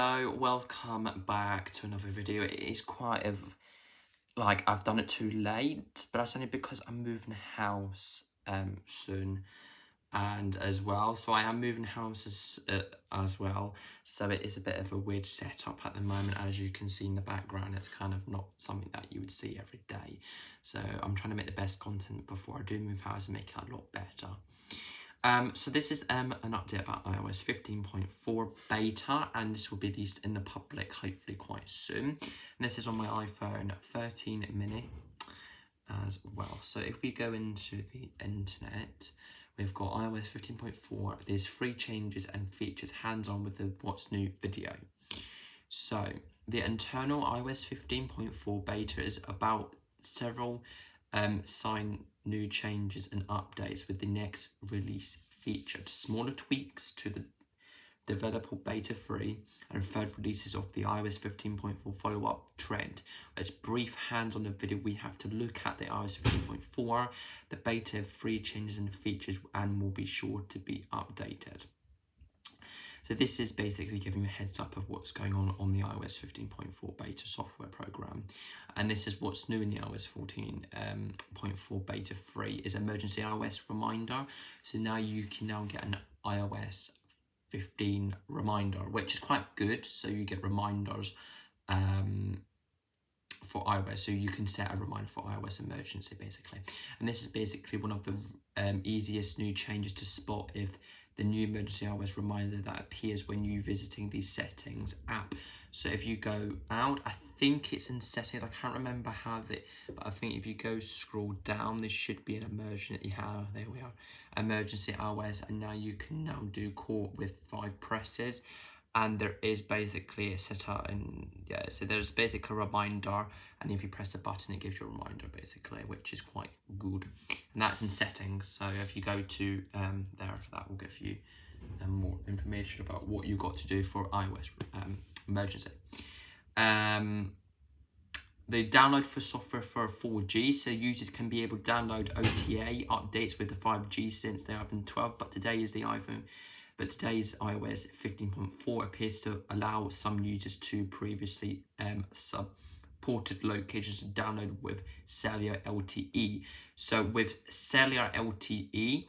So welcome back to another video. It is quite I've done it too late, but that's only because I'm moving house soon, and as well, so I am moving houses as well, so it is a bit of a weird setup at the moment. As you can see in the background, it's kind of not something that you would see every day, so I'm trying to make the best content before I do move house and make it a lot better. So this is an update about iOS 15.4 beta, and this will be released in the public hopefully quite soon. And this is on my iPhone 13 mini as well. So if we go into the internet, we've got iOS 15.4. There's 3 changes and features hands-on with the What's New video. So the internal iOS 15.4 beta is about several new changes and updates with the next release featured smaller tweaks to the developer beta 3 and third releases of the iOS 15.4 follow-up trend. It's brief hands-on the video. We have to look at the iOS 15.4, the beta 3 changes and features, and will be sure to be updated. So this is basically giving you a heads up of what's going on the iOS 15.4 beta software program. And this is what's new in the iOS 14.4 beta 3 is emergency iOS reminder. So now you can now get an iOS 15 reminder, which is quite good. So you get reminders for iOS, so you can set a reminder for iOS emergency basically. And this is basically one of the easiest new changes to spot if the new emergency iOS reminder that appears when you visiting the settings app. So if you go out, I think it's in settings, I can't remember how but I think if you go scroll down, there should be an emergency, there we are, emergency iOS, and now you can now do call with 5 presses. And there is basically a setup, and so there's basically a reminder, and if you press the button, it gives you a reminder basically, which is quite good. And that's in settings. So if you go to there, that will give you more information about what you got to do for iOS emergency. The download for software for 4G, so users can be able to download OTA updates with the 5G since they have been 12, but today's iOS 15.4 appears to allow some users to previously supported locations to download with cellular LTE. So with cellular LTE,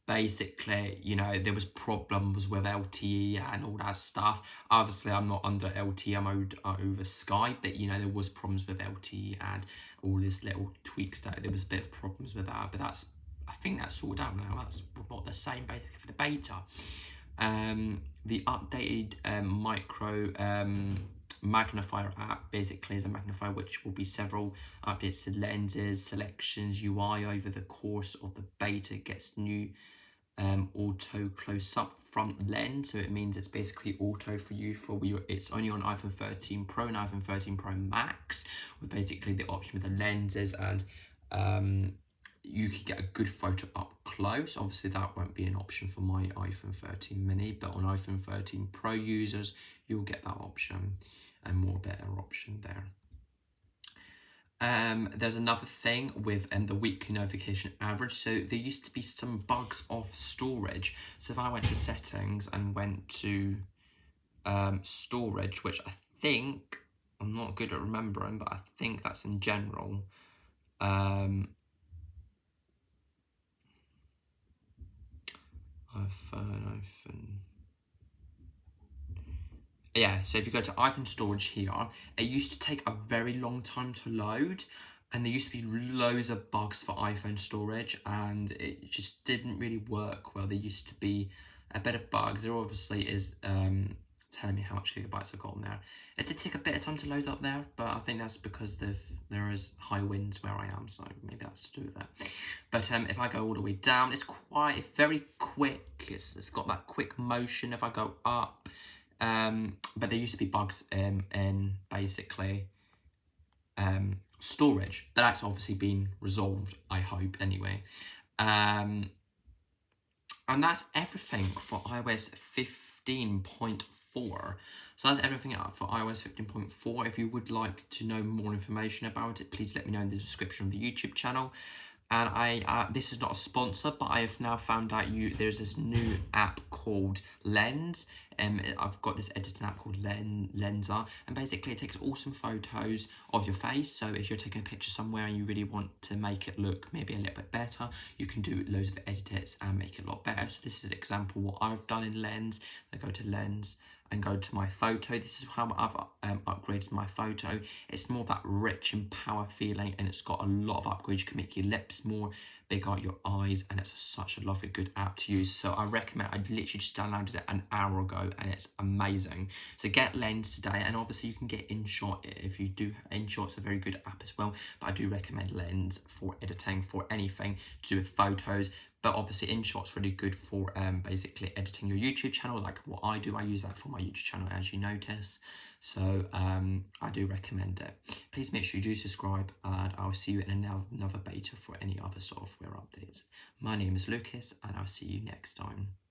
basically, there was problems with LTE and all that stuff. Obviously, I'm not under LTE, I'm over Sky, but there was problems with LTE and all these little tweaks that there was a bit of problems with that, but I think that's sorted out now. That's not the same basically for the beta. The updated micro magnifier app basically is a magnifier which will be several updates to lenses, selections, UI over the course of the beta. It gets new auto close-up front lens, so it means it's basically auto for you it's only on iPhone 13 Pro and iPhone 13 Pro Max, with basically the option with the lenses, and you can get a good photo up close. Obviously that won't be an option for my iPhone 13 mini, but on iPhone 13 Pro users you'll get that option, and more better option there. There's another thing with the weekly notification average. So there used to be some bugs of storage. So if I went to settings and went to storage, which I think, I'm not good at remembering, but I think that's in general. iPhone. Yeah, so if you go to iPhone storage here, it used to take a very long time to load, and there used to be loads of bugs for iPhone storage, and it just didn't really work well. There used to be a bit of bugs. There obviously is telling me how much gigabytes I've got on there. It did take a bit of time to load up there, but I think that's because there is high winds where I am, so maybe that's to do with that. But if I go all the way down, it's very quick. It's got that quick motion if I go up. But there used to be bugs in basically storage, but that's obviously been resolved, I hope, anyway. And that's everything for iOS 15.4. So that's everything for iOS 15.4. If you would like to know more information about it, please let me know in the description of the YouTube channel. and this is not a sponsor, but I have now found out there's this new app called Lens. I've got this editing app called Lenser, and basically it takes awesome photos of your face. So if you're taking a picture somewhere and you really want to make it look maybe a little bit better, you can do loads of edits and make it a lot better. So this is an example what I've done in Lens. I go to Lens and go to my photo. This is how I've upgraded my photo. It's more that rich and power feeling, and it's got a lot of upgrades. You can make your lips more bigger, your eyes, and it's such a lovely, good app to use. So I recommend. I literally just downloaded it an hour ago, and it's amazing. So get Lens today, and obviously you can get InShot if you do. InShot's a very good app as well, but I do recommend Lens for editing, for anything to do with photos. But obviously InShot's really good for basically editing your YouTube channel, like what I do. I use that for my YouTube channel, as you notice. So I do recommend it. Please make sure you do subscribe, and I'll see you in another beta for any other software updates. My name is Lucas, and I'll see you next time.